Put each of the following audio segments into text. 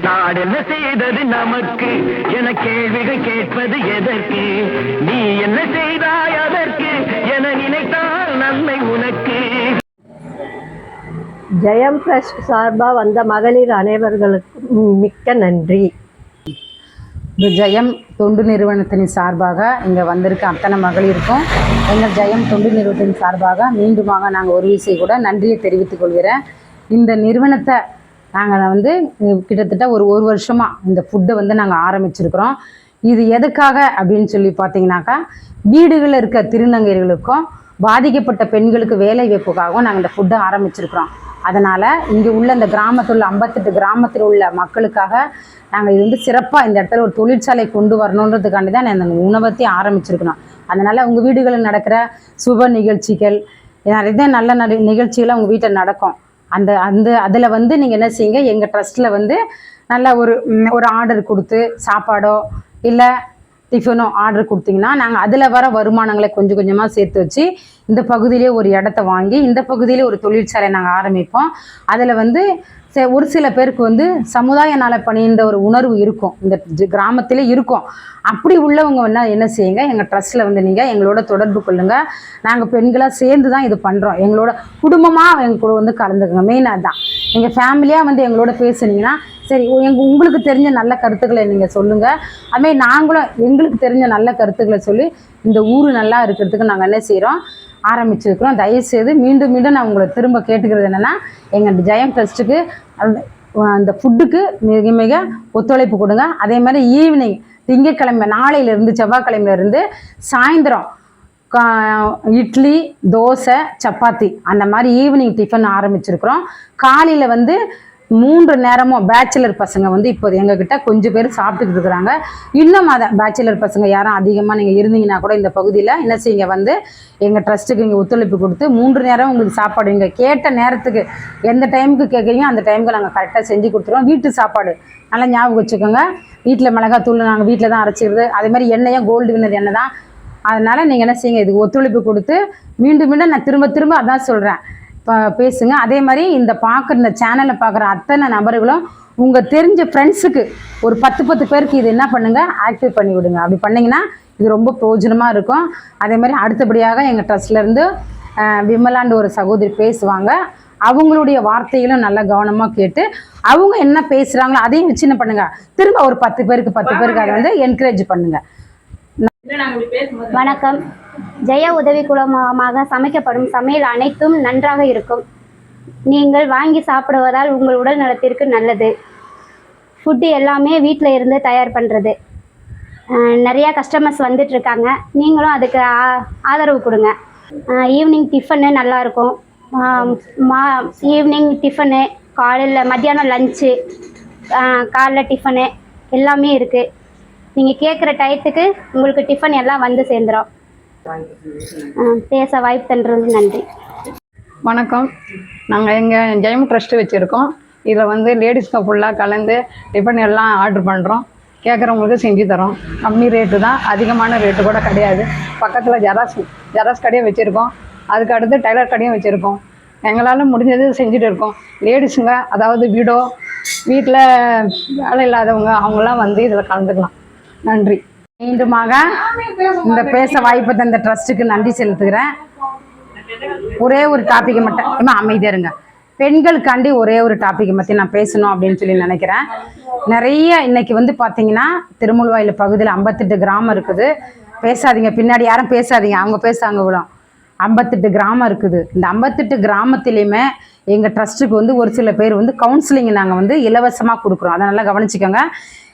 நாடு என்ன செய்தது நமக்கு என கேள்விகள் கேட்பது எதற்கு? நீ என்ன செய்தாய் அதற்கு என நினைத்தால் நன்மை உனக்கு. ஜெயம் ட்ரஸ்ட் சார்பாக வந்த மகளிர் அனைவர்களுக்கும் மிக்க நன்றி. இந்த ஜெயம் தொண்டு நிறுவனத்தின் சார்பாக இங்கே வந்திருக்க அத்தனை மகளிருக்கும் எங்கள் ஜெயம் தொண்டு நிறுவனத்தின் சார்பாக மீண்டுமாக நாங்கள் ஒரு விஷயம் கூட நன்றியை தெரிவித்துக் கொள்கிறேன். இந்த நிறுவனத்தை நாங்கள் கிட்டத்தட்ட ஒரு வருஷமாக இந்த ஃபுட்டை நாங்கள் ஆரம்பிச்சிருக்கிறோம். இது எதுக்காக அப்படின்னு சொல்லி பார்த்தீங்கன்னாக்கா, வீடுகளில் இருக்க திருநங்கைகளுக்கும் பாதிக்கப்பட்ட பெண்களுக்கு வேலை வாய்ப்புக்காகவும் நாங்கள் இந்த ஃபுட்டை ஆரம்பிச்சிருக்கிறோம். அதனால் இங்கே உள்ள இந்த கிராமத்தில் உள்ள 58 கிராமத்தில் உள்ள மக்களுக்காக நாங்கள் இது சிறப்பாக இந்த இடத்துல ஒரு தொழிற்சாலை கொண்டு வரணுன்றதுக்காண்டி தான் நான் இந்த உணவத்தை ஆரம்பிச்சிருக்கிறோம். அதனால் உங்கள் வீடுகளில் நடக்கிற சுப நிகழ்ச்சிகள் நிறைய நல்ல நிகழ்ச்சிகள் உங்கள் வீட்டில் நடக்கும். அதில் நீங்கள் என்ன செய்யுங்க, எங்கள் ட்ரஸ்ட்டில் நல்ல ஒரு ஆர்டர் கொடுத்து சாப்பாடோ இல்லை டிஃபனோ ஆர்டர் கொடுத்தீங்கன்னா நாங்கள் அதில் வர வருமானங்களை கொஞ்சம் கொஞ்சமாக சேர்த்து வச்சு இந்த பகுதியிலே ஒரு இடத்த வாங்கி இந்த பகுதியிலே ஒரு தொழிற்சாலை நாங்கள் ஆரம்பிப்போம். அதில் ஒரு சில பேருக்கு சமுதாய நல பணின்ற ஒரு உணர்வு இருக்கும், இந்த கிராமத்திலே இருக்கும். அப்படி உள்ளவங்க என்ன செய்யுங்க, எங்கள் ட்ரஸ்ட்டில் நீங்கள் எங்களோட தொடர்பு கொள்ளுங்கள். நாங்கள் பெண்களாக சேர்ந்து தான் இது பண்ணுறோம். எங்களோட குடும்பமாக எங்கள் கூட கலந்துக்குங்க. மெயினாக தான் எங்கள் ஃபேமிலியாக எங்களோட பேசுனீங்கன்னா சரி, உங்களுக்கு தெரிஞ்ச நல்ல கருத்துக்களை நீங்கள் சொல்லுங்கள். அதுமாதிரி நாங்களும் எங்களுக்கு தெரிஞ்ச நல்ல கருத்துக்களை சொல்லி இந்த ஊர் நல்லா இருக்கிறதுக்கு நாங்கள் என்ன செய்கிறோம், ஆரம்பிச்சிருக்கிறோம். தயவுசெய்து மீண்டும் மீண்டும் நான் உங்களை திரும்ப கேட்டுக்கிறது என்னென்னா, எங்கள் ஜெயம் ட்ரஸ்ட்டுக்கு அந்த ஃபுட்டுக்கு மிக மிக ஒத்துழைப்பு கொடுங்க. அதே மாதிரி ஈவினிங் திங்கட்கிழமை நாளையிலேருந்து செவ்வாய்க்கிழமையிலேருந்து சாயந்தரம் இட்லி தோசை சப்பாத்தி அந்த மாதிரி ஈவினிங் டிஃபன் ஆரம்பிச்சிருக்கிறோம். காலையில் 3 நேரமும் பேச்சுலர் பசங்க இப்போது எங்ககிட்ட கொஞ்சம் பேர் சாப்பிட்டுட்டு இருக்கிறாங்க. இன்னும் அதை பேச்சுலர் பசங்க யாரும் அதிகமாக நீங்கள் இருந்தீங்கன்னா கூட இந்த பகுதியில் என்ன செய்யுங்க, எங்கள் ட்ரஸ்ட்டுக்கு இங்கே ஒத்துழைப்பு கொடுத்து 3 நேரம் உங்களுக்கு சாப்பாடு இங்கே கேட்ட நேரத்துக்கு எந்த டைமுக்கு கேட்குறீங்க அந்த டைமுக்கு நாங்கள் கரெக்டாக செஞ்சு கொடுத்துருவோம். வீட்டு சாப்பாடு நல்லா ஞாபகம் வச்சுக்கோங்க. வீட்டில் மிளகாத்தூள் நாங்கள் வீட்டில் தான் அரைச்சிக்கிறது. அதேமாதிரி எண்ணெயும் கோல்டு வின்னர் எண்ணெய் தான். அதனால் நீங்கள் என்ன செய்யுங்க, இதுக்கு ஒத்துழைப்பு கொடுத்து மீண்டும் மீண்டும் நான் திரும்ப அதான் சொல்கிறேன், பேசுங்க. அதே மாதிரி இந்த சேனலை பார்க்குற அத்தனை நபர்களும் உங்கள் தெரிஞ்ச ஃப்ரெண்ட்ஸுக்கு ஒரு 10 பேருக்கு இது என்ன பண்ணுங்கள், ஆக்டிவ் பண்ணி விடுங்க. அப்படி பண்ணிங்கன்னா இது ரொம்ப பிரயோஜனமாக இருக்கும். அதே மாதிரி அடுத்தபடியாக எங்கள் ட்ரஸ்ட்லேருந்து விமலாண்டு ஒரு சகோதரி பேசுவாங்க. அவங்களுடைய வார்த்தைகளும் நல்லா கவனமாக கேட்டு அவங்க என்ன பேசுகிறாங்களோ அதையும் வச்சு என்ன பண்ணுங்கள், திரும்ப ஒரு 10 பேருக்கு அதை என்கரேஜ் பண்ணுங்கள். வணக்கம். ஜெய உதவி குழுமமாக சமைக்கப்படும் சமையல் அனைத்தும் நன்றாக இருக்கும். நீங்கள் வாங்கி சாப்பிடுவதால் உங்கள் உடல் நலத்திற்கு நல்லது. ஃபுட்டு எல்லாமே வீட்டில் இருந்து தயார் பண்ணுறது. நிறையா கஸ்டமர்ஸ் வந்துட்டுருக்காங்க. நீங்களும் அதுக்கு ஆதரவு கொடுங்க. ஈவினிங் டிஃபனு நல்லாயிருக்கும். ஈவினிங் டிஃபனு, காலையில் மத்தியானம் லஞ்சு, காலைல டிஃபனு எல்லாமே இருக்குது. நீங்கள் கேட்குற டயத்துக்கு உங்களுக்கு டிஃபன் எல்லாம் சேர்ந்துடும். பேச வாய்ப்பு தந்துறது நன்றி. வணக்கம். நாங்கள் எங்கள் ஜெயம் ட்ரஸ்ட்டு வச்சுருக்கோம். இதில் லேடிஸ்க்கு ஃபுல்லாக கலந்து டிஃபன் எல்லாம் ஆர்டர் பண்ணுறோம். கேட்குறவங்களுக்கு செஞ்சு தரோம். கம்மி ரேட்டு தான், அதிகமான ரேட்டு கூட கிடையாது. பக்கத்தில் ஜெராக்ஸ் கடையும் வச்சுருக்கோம். அதுக்கு அடுத்து டைலர் கடையும் வச்சுருக்கோம். எங்களால் முடிஞ்சது செஞ்சுட்டு இருக்கோம். லேடிஸுங்க, அதாவது வீட்டில் வேலை இல்லாதவங்க அவங்களாம் இதில் கலந்துக்கலாம். நன்றி. மீண்டுமாக இந்த பேச வாய்ப்பு தந்த ட்ரஸ்ட்டுக்கு நன்றி செலுத்துகிறேன். ஒரே ஒரு டாப்பிக்கை மட்டும் அமைதியாக இருங்க. பெண்களுக்காண்டி ஒரே ஒரு டாப்பிக்கை பற்றி நான் பேசணும் அப்படின்னு சொல்லி நினைக்கிறேன். நிறைய இன்னைக்கு பார்த்தீங்கன்னா திருமுல்வாயில் பகுதியில் 58 கிராமம் இருக்குது. பேசாதீங்க, பின்னாடி யாரும் பேசாதீங்க, அவங்க பேசாங்க விடும். 58 கிராமம் இருக்குது. இந்த 58 கிராமத்திலையுமே எங்கள் ட்ரஸ்ட்டுக்கு ஒரு சில பேர் கவுன்சிலிங் நாங்கள் இலவசமாக கொடுக்குறோம். அதை நல்லா கவனிச்சிக்கோங்க.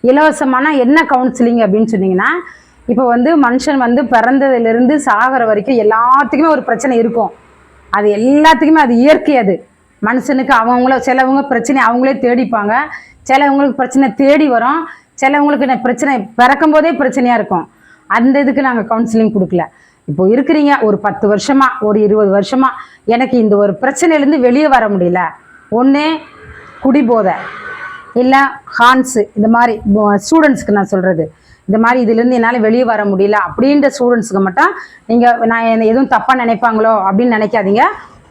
இலவசமான என்ன கவுன்சிலிங் அப்படின்னு சொன்னீங்கன்னா, இப்போ மனுஷன் பிறந்ததுலேருந்து சாகிற வரைக்கும் எல்லாத்துக்குமே ஒரு பிரச்சனை இருக்கும். அது எல்லாத்துக்குமே அது இயற்கை. அது மனுஷனுக்கு சிலவங்க பிரச்சனை அவங்களே தேடிப்பாங்க, சிலவங்களுக்கு பிரச்சனை தேடி வரும், சிலவங்களுக்கு பிரச்சனை பிறக்கும் போதே பிரச்சனையாக இருக்கும். அந்த இதுக்கு நாங்கள் கவுன்சிலிங் கொடுக்கல. இப்போ இருக்கிறீங்க ஒரு 10 வருஷமா ஒரு 20 வருஷமா எனக்கு இந்த ஒரு பிரச்சனையிலேருந்து வெளியே வர முடியல, ஒன்று குடிபோதை இல்லை ஹான்ஸு, இந்த மாதிரி ஸ்டூடெண்ட்ஸ்க்கு நான் சொல்கிறது, இந்த மாதிரி இதுலேருந்து என்னால் வெளியே வர முடியல அப்படின்ற ஸ்டூடெண்ட்ஸுக்கு மட்டும் நீங்கள் நான் எதுவும் தப்பாக நினைப்பாங்களோ அப்படின்னு நினைக்காதீங்க.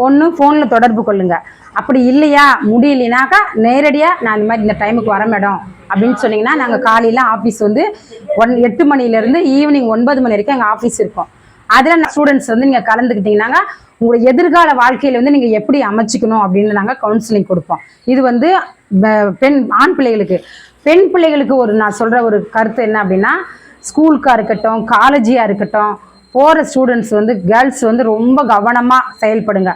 ஒன்று ஃபோனில் தொடர்பு கொள்ளுங்க. அப்படி இல்லையா முடியலைனாக்கா நேரடியாக நான் இந்த மாதிரி இந்த டைமுக்கு வர மேடம் அப்படின்னு சொன்னீங்கன்னா நாங்கள் காலையில் ஆஃபீஸ் வந்து 8 மணிலேருந்து ஈவினிங் 9 மணி வரைக்கும் எங்கள் ஆஃபீஸ் இருக்கும். அதில் ஸ்டூடெண்ட்ஸ் வந்து நீங்கள் கலந்துக்கிட்டிங்கன்னாங்க உங்களுடைய எதிர்கால வாழ்க்கையில் வந்து நீங்கள் எப்படி அமைச்சிக்கணும் அப்படின்னு நாங்கள் கவுன்சிலிங் கொடுப்போம். இது வந்து ஆண் பிள்ளைகளுக்கு. பெண் பிள்ளைகளுக்கு நான் சொல்கிற ஒரு கருத்து என்ன அப்படின்னா, ஸ்கூலுக்காக இருக்கட்டும், காலேஜியாக இருக்கட்டும், போகிற ஸ்டூடெண்ட்ஸ் வந்து கேர்ள்ஸ் வந்து ரொம்ப கவனமாக செயல்படுங்க.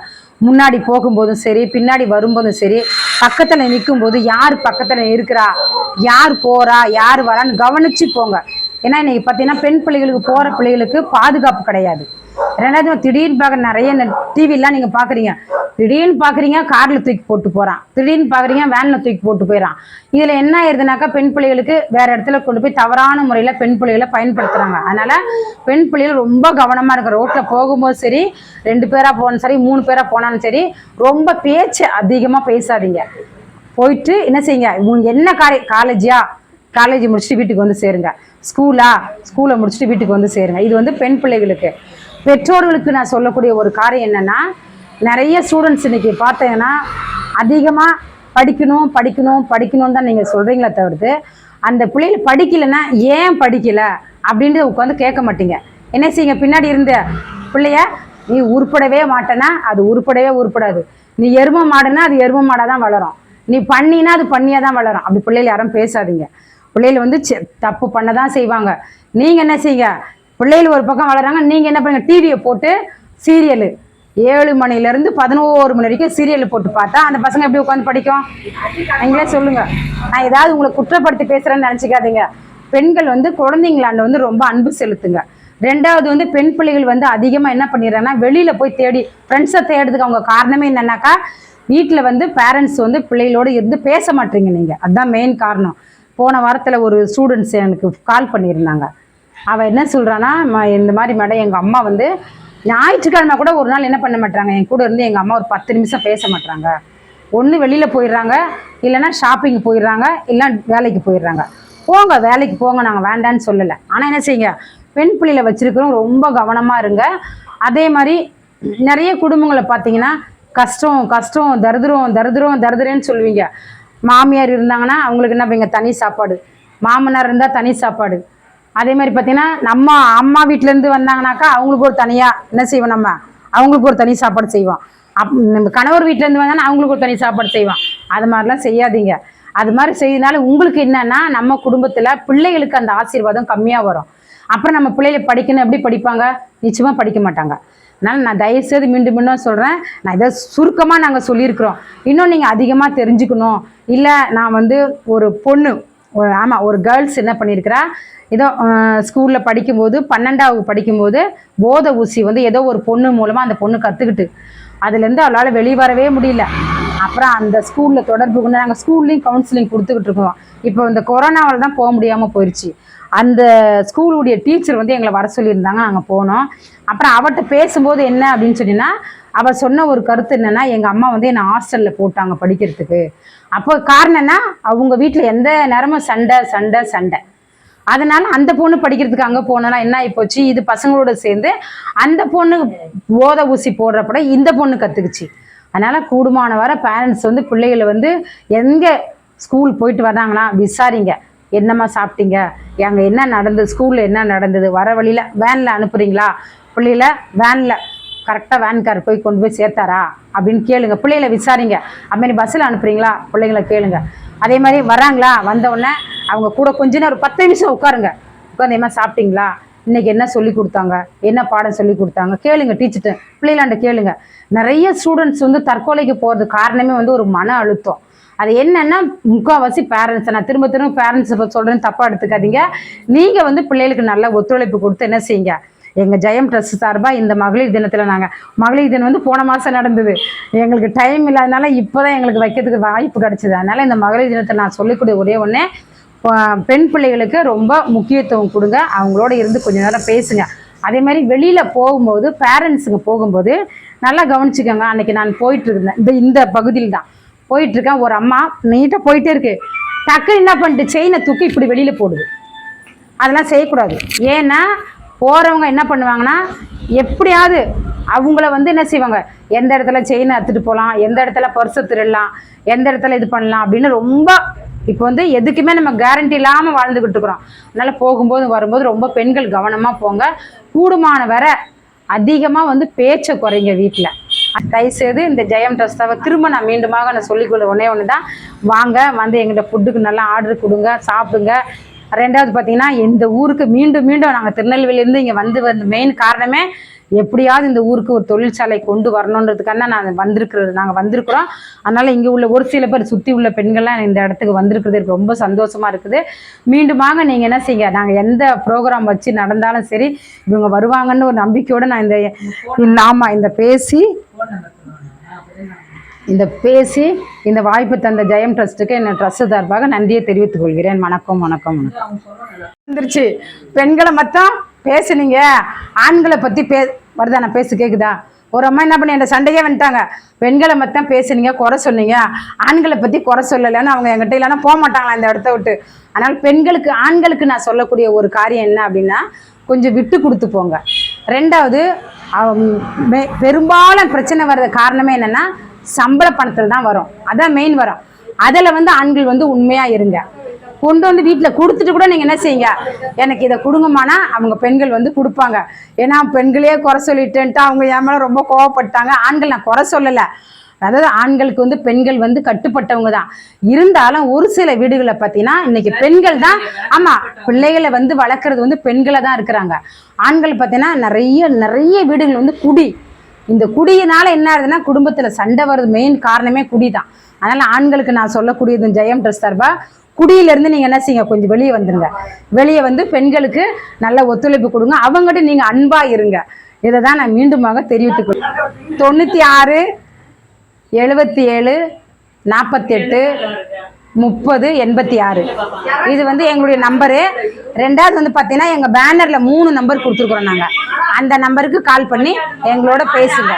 முன்னாடி போகும்போதும் சரி, பின்னாடி வரும்போதும் சரி, பக்கத்தில் நிற்கும்போது யார் பக்கத்தில் இருக்கிறா, யார் போகிறா, யார் வரான்னு கவனித்து போங்க. ஏன்னா இன்னைக்கு பார்த்தீங்கன்னா பெண் பிள்ளைகளுக்கு போகிற பிள்ளைகளுக்கு பாதுகாப்பு கிடையாது. ரெண்டாவது திடீர்னு பார்க்குற நிறைய இந்த டிவிலாம் நீங்கள் பார்க்குறீங்க, திடீர்னு பார்க்குறீங்க காரில் தூக்கி போட்டு போகிறான், திடீர்னு பார்க்குறீங்க வேனில் தூக்கி போட்டு போயிடறான். இதில் என்ன ஆயிடுதுனாக்கா பெண் பிள்ளைகளுக்கு வேறு இடத்துல கொண்டு போய் தவறான முறையில் பெண் பிள்ளைகளை பயன்படுத்துகிறாங்க. அதனால் பெண் பிள்ளைகள் ரொம்ப கவனமாக இருக்க. ரோட்டில் போகும்போது சரி, 2 பேராக போனாலும் சரி, 3 பேராக போனாலும் சரி, ரொம்ப பேச்சு அதிகமாக பேசாதீங்க. போயிட்டு என்ன செய்யுங்க, உங்களுக்கு என்ன காலேஜ் முடிச்சுட்டு வீட்டுக்கு வந்து சேருங்க, ஸ்கூலை முடிச்சுட்டு வீட்டுக்கு வந்து சேருங்க. இது வந்து பெண் பிள்ளைகளுக்கு. பெற்றோர்களுக்கு நான் சொல்லக்கூடிய ஒரு காரியம் என்னென்னா, நிறைய ஸ்டூடெண்ட்ஸ் இன்றைக்கி பார்த்தீங்கன்னா அதிகமாக படிக்கணும் தான் நீங்கள் சொல்கிறீங்களே தவிர்த்து அந்த பிள்ளைகள் படிக்கலைன்னா ஏன் படிக்கலை அப்படின்ட்டு உட்காந்து கேட்க மாட்டீங்க. என்ன செய்யுங்க, பின்னாடி இருந்த பிள்ளைய நீ உருப்படவே மாட்டேன்னா அது உருப்படாது, நீ எரும மாடுன்னா அது எரும மாடாக தான் வளரும், நீ பண்ணினா அது பண்ணியாக தான் வளரும். அப்படி பிள்ளைகள் யாரும் பேசாதீங்க. பிள்ளைகள் வந்து தப்பு பண்ண தான் செய்வாங்க. நீங்கள் என்ன செய்யுங்க, பிள்ளைகள் ஒரு பக்கம் வளராங்க, நீங்கள் என்ன பண்ணுங்க, டிவியை போட்டு சீரியலு 7 மணிலேருந்து 11 மணி வரைக்கும் சீரியல் போட்டு பார்த்தா அந்த பசங்க எப்படி உட்காந்து படிக்கும்? நீங்களே சொல்லுங்கள். நான் ஏதாவது உங்களை குற்றப்படுத்தி பேசுகிறேன்னு நினச்சிக்காதீங்க. பெண்கள் வந்து குழந்தைங்களாண்ட வந்து ரொம்ப அன்பு செலுத்துங்க. ரெண்டாவது வந்து பெண் பிள்ளைகள் வந்து அதிகமாக என்ன பண்ணிடுறாங்கன்னா வெளியில் போய் தேடி ஃப்ரெண்ட்ஸை தேடுறதுக்கு அவங்க காரணமே என்னன்னாக்கா, வீட்டில் வந்து பேரண்ட்ஸ் வந்து பிள்ளைகளோடு இருந்து பேச மாட்டீங்க நீங்கள், அதுதான் மெயின் காரணம். போன வாரத்தில் ஒரு ஸ்டூடெண்ட்ஸ் எனக்கு கால் பண்ணியிருந்தாங்க. அவள் என்ன சொல்கிறான்னா, இந்த மாதிரி மேடம் எங்கள் அம்மா வந்து ஞாயிற்றுக்கிழமை கூட ஒரு நாள் என்ன பண்ண மாட்டாங்க, என் கூட இருந்து எங்கள் அம்மா ஒரு 10 நிமிஷம் பேச மாட்டாங்க. ஒன்று வெளியில் போயிடுறாங்க, இல்லைன்னா ஷாப்பிங் போயிடுறாங்க, இல்லை வேலைக்கு போயிடுறாங்க. போங்க வேலைக்கு போங்க, நாங்கள் வேண்டான்னு சொல்லலை. ஆனால் என்ன செய்யுங்க, பெண் பிள்ளைகளை வச்சுருக்கிறோம், ரொம்ப கவனமாக இருங்க. அதே மாதிரி நிறைய குடும்பங்களை பார்த்தீங்கன்னா கஷ்டம் தரித்திரன்னு சொல்லுவீங்க. மாமியார் இருந்தாங்கன்னா அவங்களுக்கு என்ன பண்ணுங்க, தனி சாப்பாடு. மாமனார் இருந்தால் தனி சாப்பாடு. அதே மாதிரி பார்த்தீங்கன்னா நம்ம அம்மா வீட்டிலேருந்து வந்தாங்கனாக்கா அவங்களுக்கு ஒரு தனியாக என்ன செய்வோம், நம்ம அவங்களுக்கு ஒரு தனி சாப்பாடு செய்வோம். நம்ம கணவர் வீட்டிலேருந்து வந்தாங்கன்னா அவங்களுக்கு ஒரு தனி சாப்பாடு செய்வோம். அது மாதிரிலாம் செய்யாதீங்க. அது மாதிரி செய்யறதுனால உங்களுக்கு என்னன்னா, நம்ம குடும்பத்தில் பிள்ளைகளுக்கு அந்த ஆசீர்வாதம் கம்மியாக வரும். அப்புறம் நம்ம பிள்ளைகளை படிக்கணும், எப்படி படிப்பாங்க? நிச்சயமாக படிக்க மாட்டாங்க. அதனால் நான் தயவுசெய்து மீண்டும் சொல்கிறேன், நான் இதை சுருக்கமாக நாங்கள் சொல்லியிருக்கிறோம். இன்னும் நீங்கள் அதிகமாக தெரிஞ்சுக்கணும். இல்லை நான் வந்து ஒரு பொண்ணு, ஒரு கேர்ள்ஸ் என்ன பண்ணியிருக்கிறா, ஏதோ ஸ்கூலில் படிக்கும்போது 12வது படிக்கும்போது போதை ஊசி வந்து ஏதோ ஒரு பொண்ணு மூலமாக அந்த பொண்ணு கற்றுக்கிட்டு அதுலேருந்து அவளால் வெளிவரவே முடியல. அப்புறம் அந்த ஸ்கூலில் தொடர்பு கொண்டு நாங்கள் ஸ்கூல்லையும் கவுன்சிலிங் கொடுத்துக்கிட்டு இருக்கோம். இப்போ இந்த கொரோனாவில் தான் போக முடியாமல் போயிடுச்சு. அந்த ஸ்கூலுடைய டீச்சர் வந்து எங்களை வர சொல்லியிருந்தாங்க, நாங்கள் போனோம். அப்புறம் அவட்ட பேசும்போது என்ன அப்படின்னு சொன்னீங்கன்னா, அவள் சொன்ன ஒரு கருத்து என்னென்னா, எங்கள் அம்மா வந்து என்னை ஹாஸ்டலில் போட்டாங்க படிக்கிறதுக்கு. அப்போ காரணம் என்ன, அவங்க வீட்டில் எந்த நேரமும் சண்டை. அதனால் அந்த பொண்ணு படிக்கிறதுக்கு அங்கே போனாலும் என்ன ஆகிப்போச்சு, இது பசங்களோட சேர்ந்து அந்த பொண்ணு போதை ஊசி போடுறப்பட இந்த பொண்ணு கற்றுக்குச்சு. அதனால் கூடுமான வர பேரண்ட்ஸ் வந்து பிள்ளைகளை வந்து எங்கே ஸ்கூல் போயிட்டு வர்றாங்கன்னா விசாரிங்க, என்னம்மா சாப்பிட்டீங்க, அங்கே என்ன நடந்தது, ஸ்கூலில் என்ன நடந்தது, வர வழியில் வேனில் அனுப்புகிறீங்களா, பிள்ளைகளை வேனில் கரெக்டாக வேன்கார் போய் கொண்டு போய் சேர்த்தாரா அப்படின்னு கேளுங்க. பிள்ளைகளை விசாரிங்க. அதுமாரி பஸ்ஸில் அனுப்புகிறீங்களா, பிள்ளைங்களை கேளுங்க. அதே மாதிரி வராங்களா, வந்தவுடனே அவங்க கூட கொஞ்ச நேரம் ஒரு 10 நிமிஷம் உட்காருங்க. உட்காந்து என்ன சாப்பிட்டீங்களா, இன்றைக்கி என்ன சொல்லி கொடுத்தாங்க, என்ன பாடம் சொல்லி கொடுத்தாங்க கேளுங்க. டீச்சர்கிட்ட பிள்ளைகளாண்ட கேளுங்க. நிறைய ஸ்டூடெண்ட்ஸ் வந்து தற்கொலைக்கு போகிறது காரணமே வந்து ஒரு மன அழுத்தம். அது என்னென்னா முக்கால்வாசி பேரண்ட்ஸை, நான் திரும்ப பேரண்ட்ஸை இப்போ சொல்கிறேன்னு தப்பாக எடுத்துக்காதீங்க. நீங்கள் வந்து பிள்ளைகளுக்கு நல்ல ஒத்துழைப்பு கொடுத்து என்ன செய்யுங்க. எங்கள் ஜெயம் ட்ரஸ்ட் சார்பாக இந்த மகளிர் தினத்தில் நாங்கள் மகளிர் தினம் வந்து போன மாதம் நடந்தது, எங்களுக்கு டைம் இல்லாதனால இப்போ தான் எங்களுக்கு வைக்கிறதுக்கு வாய்ப்பு கிடச்சிது. அதனால் இந்த மகளிர் தினத்தை நான் சொல்லக்கூடிய ஒரே ஒன்று, பெண் பிள்ளைகளுக்கு ரொம்ப முக்கியத்துவம் கொடுங்க. அவங்களோட இருந்து கொஞ்சம் நேரம் பேசுங்க. அதே மாதிரி வெளியில் போகும்போது பேரண்ட்ஸுங்க போகும்போது நல்லா கவனிச்சுக்கோங்க. அன்றைக்கி நான் போயிட்டுருந்தேன், இந்த பகுதியில் தான் போயிட்டுருக்கேன். ஒரு அம்மா நீட்டாக போயிட்டே இருக்கு, டக்கு என்ன பண்ணிட்டு செயினை தூக்கி இப்படி வெளியில் போடுது. அதெல்லாம் செய்யக்கூடாது. ஏன்னா போகிறவங்க என்ன பண்ணுவாங்கன்னா, எப்படியாவது அவங்கள வந்து என்ன செய்வாங்க, எந்த இடத்துல செயின் அறுத்துட்டு போகலாம், எந்த இடத்துல பர்ஸை திருடலாம், எந்த இடத்துல இது பண்ணலாம் அப்படின்னு ரொம்ப இப்போ வந்து எதுக்குமே நம்ம கேரண்டி இல்லாமல் வாழ்ந்துக்கிட்டு இருக்கிறோம். அதனால் போகும்போது வரும்போது ரொம்ப பெண்கள் கவனமாக போங்க. கூடுமான வரை அதிகமாக வந்து பேச்சை குறைங்க வீட்டில். தயவுசெய்து இந்த ஜெயம் ட்ரஸ்டாவை திரும்ப நான் மீண்டுமாக நான் சொல்லிக்கொள்ள ஒன்று தான், வாங்க வந்து எங்கள்கிட்ட ஃபுட்டுக்கு நல்லா ஆர்டர் கொடுங்க, சாப்பிடுங்க. ரெண்டாவது பார்த்தீங்கன்னா இந்த ஊருக்கு மீண்டும் மீண்டும் நாங்கள் திருநெல்வேலியிலேருந்து இங்கே வந்து மெயின் காரணமே எப்படியாவது இந்த ஊருக்கு ஒரு தொழிற்சாலை கொண்டு வரணுன்றதுக்காக நாங்கள் வந்திருக்கிறோம். அதனால் இங்கே உள்ள ஒரு சில பேர் சுற்றி உள்ள பெண்கள்லாம் இந்த இடத்துக்கு வந்திருக்கிறது எனக்கு ரொம்ப சந்தோஷமாக இருக்குது. மீண்டுமாக நீங்கள் என்ன செய்யுங்க, நாங்கள் எந்த ப்ரோக்ராம் வச்சு நடந்தாலும் சரி இவங்க வருவாங்கன்னு ஒரு நம்பிக்கையோடு நான் இந்த பேசி இந்த வாய்ப்பு தந்த ஜெயம் ட்ரஸ்ட்டுக்கு என்ன ட்ரஸ்ட் சார்பாக நன்றியை தெரிவித்துக் கொள்கிறேன். வணக்கம் வணக்கம் வணக்கம். வந்துருச்சு பெண்களை மட்டும் பேசுனீங்க, ஆண்களை பற்றி வருதா? நான் பேசு கேட்குதா? ஒரு அம்மா என்ன பண்ணி என் சண்டையே வந்துட்டாங்க, பெண்களை மட்டும் பேசுனீங்க, குறை சொன்னீங்க, ஆண்களை பற்றி குறை சொல்லலைன்னு அவங்க என்கிட்ட இல்லைன்னா போக மாட்டாங்களா இந்த இடத்த விட்டு. அதனால் ஆண்களுக்கு நான் சொல்லக்கூடிய ஒரு காரியம் என்ன அப்படின்னா, கொஞ்சம் விட்டு கொடுத்து போங்க. ரெண்டாவது, பெரும்பாலும் பிரச்சனை வர்ற காரணமே என்னென்னா சம்பள பணத்தில் தான் வரும், அதான் மெயின் வரும். அதில் வந்து ஆண்கள் வந்து உண்மையாக இருங்க, கொண்டு வந்து வீட்டில் கொடுத்துட்டு கூட நீங்கள் என்ன செய்யுங்க, எனக்கு இதை கொடுங்கம்மானா அவங்க பெண்கள் வந்து கொடுப்பாங்க. ஏன்னா பெண்களே குறை சொல்லிட்டுன்ட்டு அவங்க என் மேலே ரொம்ப கோவப்பட்டாங்க. ஆண்கள் நான் குறை சொல்லலை, அதாவது ஆண்களுக்கு வந்து பெண்கள் வந்து கட்டுப்பட்டவங்க தான். இருந்தாலும் ஒரு சில வீடுகளை பார்த்தீங்கன்னா இன்னைக்கு பெண்கள் தான், ஆமாம், பிள்ளைகளை வந்து வளர்க்குறது வந்து பெண்களை தான் இருக்கிறாங்க. ஆண்கள் பார்த்தீங்கன்னா நிறைய வீடுகள் வந்து இந்த குடியினால என்ன ஆகுதுன்னா குடும்பத்தில் சண்டை வர்றது மெயின் காரணமே குடி தான். அதனால் ஆண்களுக்கு நான் சொல்லக்கூடியது ஜெயம் ட்ரஸ்ட் சார்பா, குடியிலேருந்து நீங்கள் என்ன செய்யுங்க, கொஞ்சம் வெளியே வந்துடுங்க. வெளியே வந்து பெண்களுக்கு நல்ல ஒத்துழைப்பு கொடுங்க, அவங்ககிட்ட நீங்கள் அன்பாக இருங்க. இதை தான் நான் மீண்டுமாக தெரிவித்துக்கொள்கிறேன். 96 77 48 30 86 இது வந்து எங்களுடைய நம்பரு. ரெண்டாவது வந்து பார்த்தீங்கன்னா எங்கள் பேனரில் 3 நம்பர் கொடுத்துருக்குறோம். நாங்கள் அந்த நம்பருக்கு கால் பண்ணி எங்களோட பேசுங்க.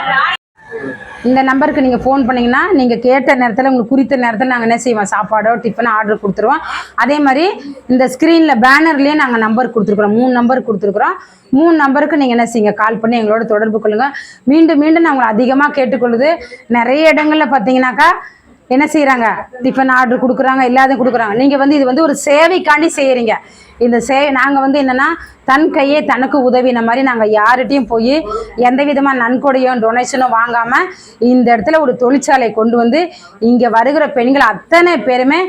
இந்த நம்பருக்கு நீங்கள் ஃபோன் பண்ணிங்கன்னா நீங்கள் கேட்ட நேரத்தில் உங்களுக்கு குறித்த நேரத்தில் நாங்கள் என்ன செய்வோம், சாப்பாடோ டிஃபனோ ஆர்டர் கொடுத்துருவோம். அதே மாதிரி இந்த ஸ்க்ரீனில் பேனர்லேயே நாங்கள் நம்பர் கொடுத்துருக்குறோம், 3 நம்பர் கொடுத்துருக்குறோம். 3 நம்பருக்கு நீங்கள் என்ன செய்யுங்க, கால் பண்ணி எங்களோட தொடர்பு கொள்ளுங்கள். மீண்டும் நான் உங்களை அதிகமாக கேட்டுக்கொள்ளுது, நிறைய இடங்களில் பார்த்தீங்கன்னாக்கா என்ன செய்கிறாங்க, டிஃபன் ஆர்டர் கொடுக்குறாங்க, எல்லாத்தையும் கொடுக்குறாங்க. நீங்கள் வந்து இது வந்து ஒரு சேவைக்காண்டி செய்கிறீங்க. இந்த நாங்கள் வந்து என்னென்னா தன் கையே தனக்கு உதவின மாதிரி நாங்கள் யார்கிட்டையும் போய் எந்த விதமாக நன்கொடையும் டொனேஷனும் வாங்காமல் இந்த இடத்துல ஒரு தொழிற்சாலை கொண்டு வந்து இங்கே வருகிற பெண்கள் அத்தனை பேருமே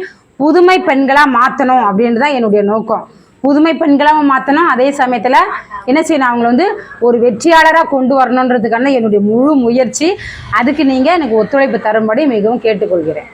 புதுமை பெண்களாக மாற்றணும் அப்படின்றது தான் என்னுடைய நோக்கம். புதுமை பெண்களாகவும் மாற்றணும், அதே சமயத்தில் என்ன செய்யணும், அவங்கள வந்து ஒரு வெற்றியாளராக கொண்டு வரணுன்றதுக்கான என்னுடைய முழு முயற்சி. அதுக்கு நீங்கள் எனக்கு ஒத்துழைப்பு தரும்படி மிகவும் கேட்டுக்கொள்கிறேன்.